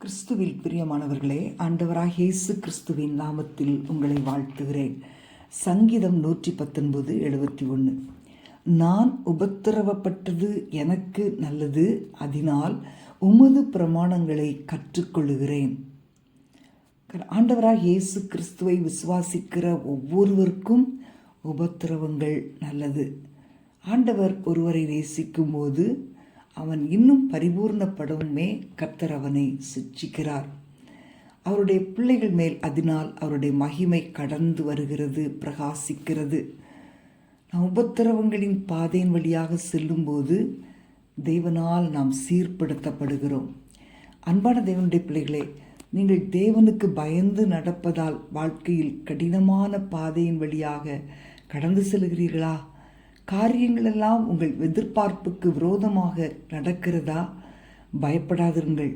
கிறிஸ்துவில் பிரியமானவர்களே, ஆண்டவராக இயேசு கிறிஸ்துவின் நாமத்தில் உங்களை வாழ்த்துகிறேன். சங்கீதம் 119:71. நான் உபத்திரவப்பட்டது எனக்கு நல்லது, அதனால் உமது பிரமாணங்களை கற்றுக்கொள்ளுகிறேன். ஆண்டவராக இயேசு கிறிஸ்துவை விசுவாசிக்கிற ஒவ்வொருவருக்கும் உபத்திரவங்கள் நல்லது. ஆண்டவர் ஒருவரை நேசிக்கும் போது அவன் இன்னும் பரிபூர்ணப்படவுமே கர்த்தர் அவனை சிட்சிக்கிறார். அவருடைய பிள்ளைகள் மேல் அதனால் அவருடைய மகிமை கடந்து வருகிறது, பிரகாசிக்கிறது. நாம் உபத்திரவங்களின் பாதையின் வழியாக செல்லும்போது தேவனால் நாம் சீர்படுத்தப்படுகிறோம். அன்பான தேவனுடைய பிள்ளைகளே, நீங்கள் தேவனுக்கு பயந்து நடப்பதால் வாழ்க்கையில் கடினமான பாதையின் வழியாக கடந்து செல்கிறீர்களா? காரியங்களெல்லாம் உங்கள் எதிர்பார்ப்புக்கு விரோதமாக நடக்கிறதா? பயப்படாதிருங்கள்.